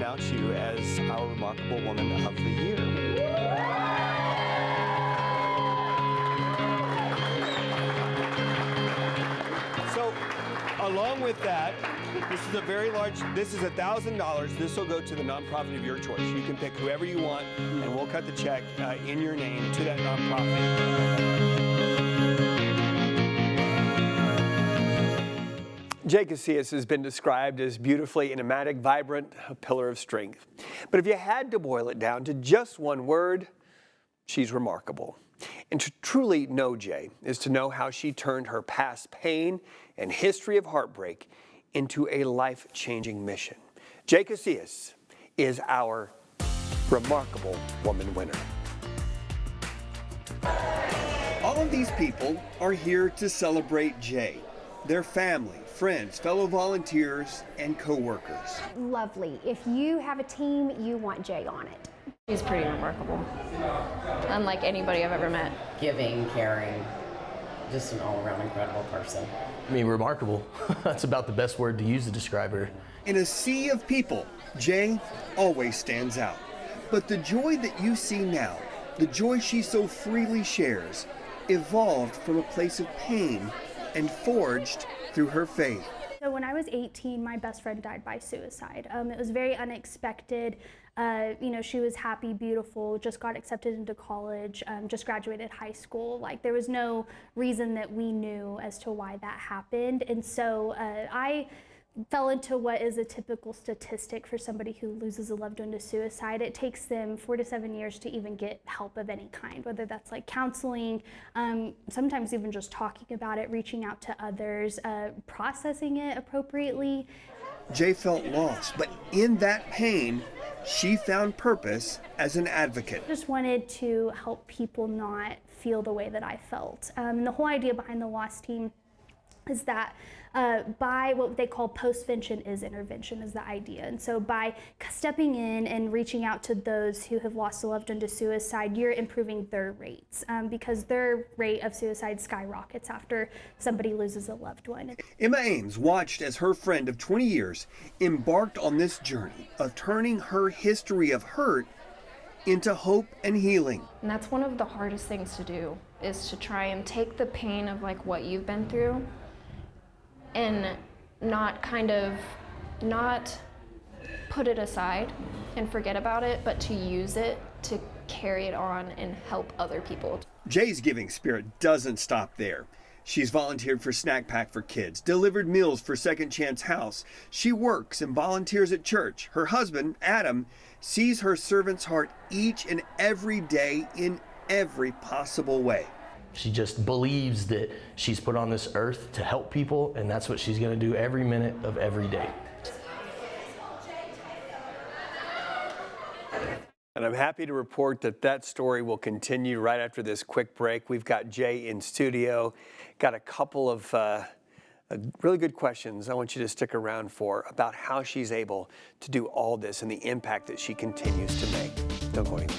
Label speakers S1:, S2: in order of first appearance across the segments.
S1: announce you as our Remarkable Woman of the Year. So, along with that, this is a very large, this is $1,000. This will go to the nonprofit of your choice. You can pick whoever you want, and we'll cut the check in your name to that nonprofit. Jae Casias has been described as beautifully enigmatic, vibrant, a pillar of strength. But if you had to boil it down to just one word, she's remarkable. And to truly know Jae is to know how she turned her past pain and history of heartbreak into a life-changing mission. Jae Casias is our Remarkable Woman winner. All of these people are here to celebrate Jae, their family, friends, fellow volunteers, and co-workers.
S2: Lovely. If you have a team, you want Jae on it.
S3: She's pretty remarkable, unlike anybody I've ever met.
S4: Giving, caring, just an all-around incredible person.
S5: I mean, remarkable. That's about the best word to use to describe her.
S1: In a sea of people, Jae always stands out. But the joy that you see now, the joy she so freely shares, evolved from a place of pain and forged through her faith.
S6: So when I was 18, my best friend died by suicide. It was very unexpected. She was happy, beautiful, just got accepted into college, just graduated high school. Like, there was no reason that we knew as to why that happened. And so I fell into what is a typical statistic for somebody who loses a loved one to suicide. It takes them 4 to 7 years to even get help of any kind, whether that's like counseling, sometimes even just talking about it, reaching out to others, processing it appropriately.
S1: Jae felt lost, but in that pain, she found purpose as an advocate.
S6: I just wanted to help people not feel the way that I felt. The whole idea behind the Lost team is that by what they call postvention is intervention is the idea. And so by stepping in and reaching out to those who have lost a loved one to suicide, you're improving their rates because their rate of suicide skyrockets after somebody loses a loved one.
S1: Emma Ames watched as her friend of 20 years embarked on this journey of turning her history of hurt into hope and healing.
S3: And that's one of the hardest things to do, is to try and take the pain of like what you've been through and not put it aside and forget about it, but to use it to carry it on and help other people.
S1: Jae's giving spirit doesn't stop there. She's volunteered for Snack Pack for Kids, delivered meals for Second Chance House. She works and volunteers at church. Her husband, Adam, sees her servant's heart each and every day in every possible way.
S5: She just believes that she's put on this earth to help people, and that's what she's going to do every minute of every day.
S1: And I'm happy to report that that story will continue right after this quick break. We've got Jae in studio, got a couple of really good questions I want you to stick around for about how she's able to do all this and the impact that she continues to make. Don't go anywhere.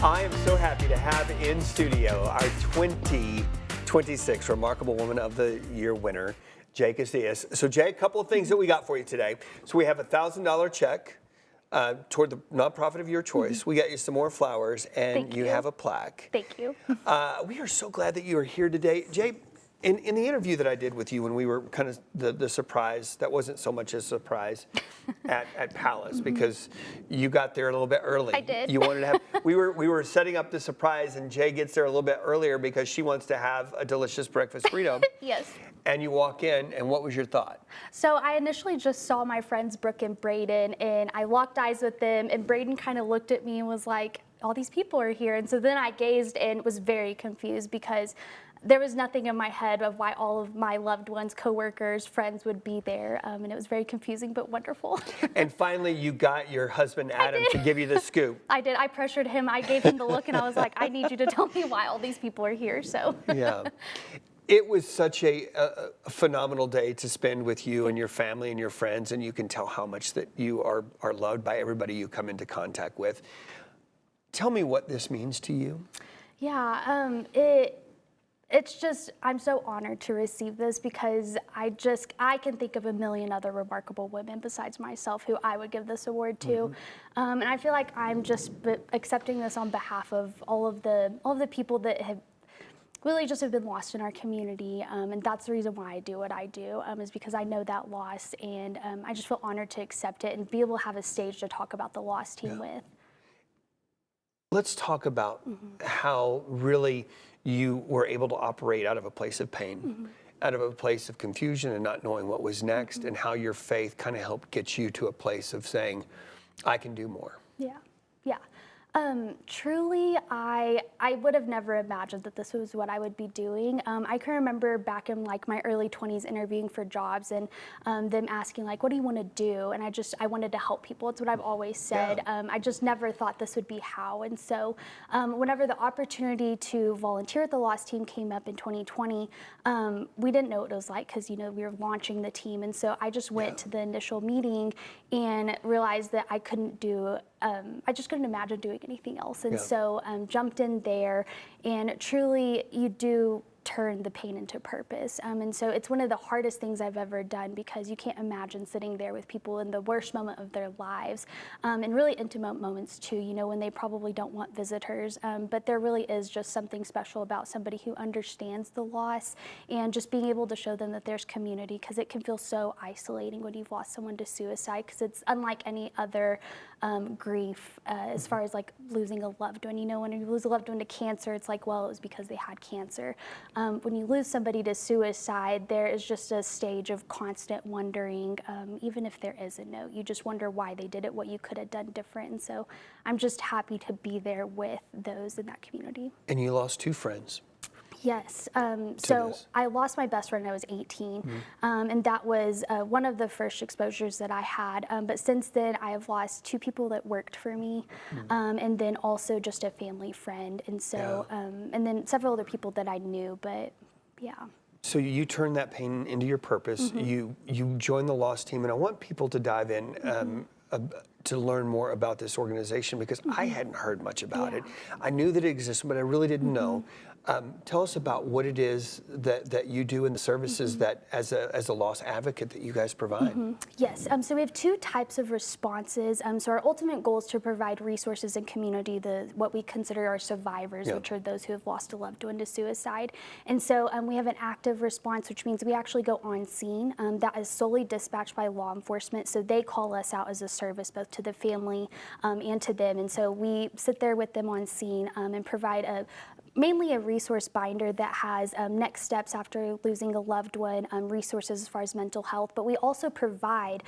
S1: I am so happy to have in studio our 2026 Remarkable Woman of the Year winner, Jae Casias. So Jae, a couple of things that we got for you today. So we have a $1,000 check toward the nonprofit of your choice. We got you some more flowers, and you have a plaque.
S6: Thank you.
S1: We are so glad that you are here today. Jae, in the interview that I did with you when we were kind of the surprise, that wasn't so much a surprise at Palace because you got there a little bit early.
S6: I did.
S1: You wanted to have, we were setting up the surprise and Jae gets there a little bit earlier because she wants to have a delicious breakfast burrito.
S6: Yes.
S1: And you walk in, and what was your thought?
S6: So I initially just saw my friends Brooke and Braden, and I locked eyes with them, and Braden kind of looked at me and was like, all these people are here. And so then I gazed and was very confused because there was nothing in my head of why all of my loved ones, coworkers, friends would be there. And it was very confusing, but wonderful.
S1: And finally, you got your husband, Adam, to give you the scoop.
S6: I did. I pressured him. I gave him the look, and I was like, I need you to tell me why all these people are here. So.
S1: Yeah. It was such a phenomenal day to spend with you and your family and your friends, and you can tell how much that you are loved by everybody you come into contact with. Tell me what this means to you.
S6: Yeah, it's just, I'm so honored to receive this because I can think of a million other remarkable women besides myself who I would give this award to. And I feel like I'm just accepting this on behalf of all of the people that have really just have been lost in our community. And that's the reason why I do what I do, is because I know that loss, and I just feel honored to accept it and be able to have a stage to talk about the lost team with.
S1: Let's talk about how really you were able to operate out of a place of pain, out of a place of confusion and not knowing what was next, and how your faith kind of helped get you to a place of saying, I can do more.
S6: Yeah, yeah. Truly, I would have never imagined that this was what I would be doing. I can remember back in like my early 20s interviewing for jobs and them asking like, what do you want to do? And I wanted to help people. It's what I've always said. I just never thought this would be how. And so whenever the opportunity to volunteer at the Lost Team came up in 2020, we didn't know what it was like because, you know, we were launching the team. And so I just went to the initial meeting and realized that I couldn't do I just couldn't imagine doing anything else. And so jumped in there, and truly you do turn the pain into purpose. And so it's one of the hardest things I've ever done because you can't imagine sitting there with people in the worst moment of their lives, and really intimate moments too, you know, when they probably don't want visitors. But there really is just something special about somebody who understands the loss and just being able to show them that there's community, because it can feel so isolating when you've lost someone to suicide, because it's unlike any other grief as far as like losing a loved one. You know, when you lose a loved one to cancer, it's like, well, it was because they had cancer. When you lose somebody to suicide, there is just a stage of constant wondering, even if there is a note, you just wonder why they did it, what you could have done different. And so I'm just happy to be there with those in that community.
S1: And you lost 2 friends.
S6: Yes. So I lost my best friend when I was 18, and that was one of the first exposures that I had. But since then, I have lost 2 people that worked for me, and then also just a family friend, and so and then several other people that I knew. But yeah.
S1: So you turn that pain into your purpose. You join the Lost Team, and I want people to dive in. To learn more about this organization, because I hadn't heard much about it. I knew that it existed, but I really didn't know. Tell us about what it is that you do and the services that, as a loss advocate, that you guys provide.
S6: Yes, so we have 2 types of responses. So our ultimate goal is to provide resources and community, what we consider our survivors, which are those who have lost a loved one to suicide. And so we have an active response, which means we actually go on scene. That is solely dispatched by law enforcement, so they call us out as a service both to the family and to them. And so we sit there with them on scene and provide mainly a resource binder that has next steps after losing a loved one, resources as far as mental health, but we also provide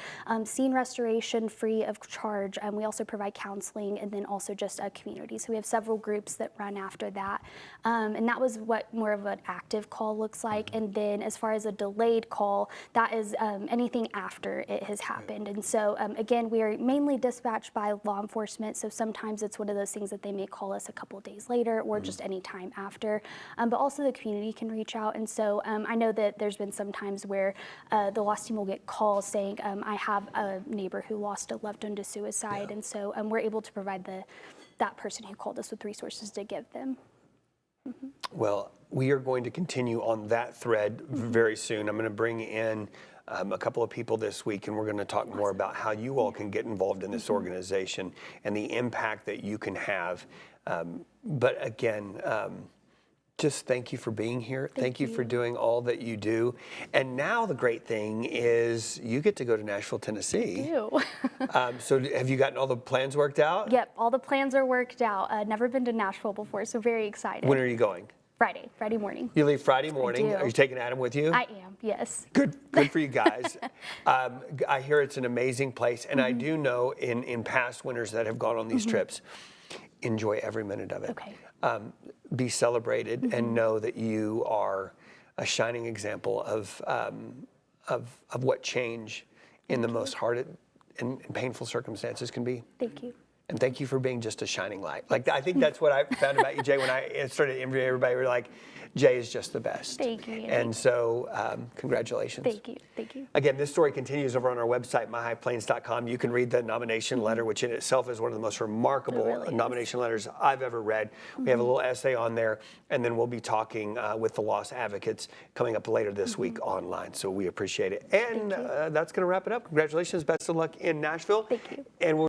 S6: scene restoration free of charge. We also provide counseling, and then also just a community. So we have several groups that run after that. And that was what more of an active call looks like. And then as far as a delayed call, that is anything after it has happened. And so again, we are mainly dispatched by law enforcement. So sometimes it's one of those things that they may call us a couple days later or just any time after, but also the community can reach out. And so I know that there's been some times where the Lost Team will get calls saying, I have a neighbor who lost a loved one to suicide, and so we're able to provide that person who called us with resources to give them.
S1: Well, we are going to continue on that thread very soon. I'm going to bring in a couple of people this week, and we're going to talk more about how you all can get involved in this organization and the impact that you can have. But again, just thank you for being here. Thank you for doing all that you do. And now the great thing is you get to go to Nashville, Tennessee.
S6: I do.
S1: So have you gotten all the plans worked out?
S6: Yep, all the plans are worked out. Never been to Nashville before, so very excited.
S1: When are you going?
S6: Friday morning.
S1: You leave Friday morning.
S6: I do.
S1: Are you taking Adam with you?
S6: I am, yes.
S1: Good for you guys. I hear it's an amazing place, and I do know in past winners that have gone on these trips, enjoy every minute of it.
S6: Okay.
S1: Be celebrated and know that you are a shining example of what change in the most hard and painful circumstances can be.
S6: Thank you.
S1: And thank you for being just a shining light. Like, I think that's what I found about you, Jae, when I started interviewing everybody. We were like, Jae is just the best.
S2: Thank you.
S1: And so, congratulations.
S2: Thank you. Thank you.
S1: Again, this story continues over on our website, myhighplains.com. You can read the nomination letter, which in itself is one of the most remarkable
S2: really is.
S1: nomination letters I've ever read. We have a little essay on there, and then we'll be talking with the loss advocates coming up later this week online. So we appreciate it. And that's going to wrap it up. Congratulations. Best of luck in Nashville.
S2: Thank you.
S1: And we'll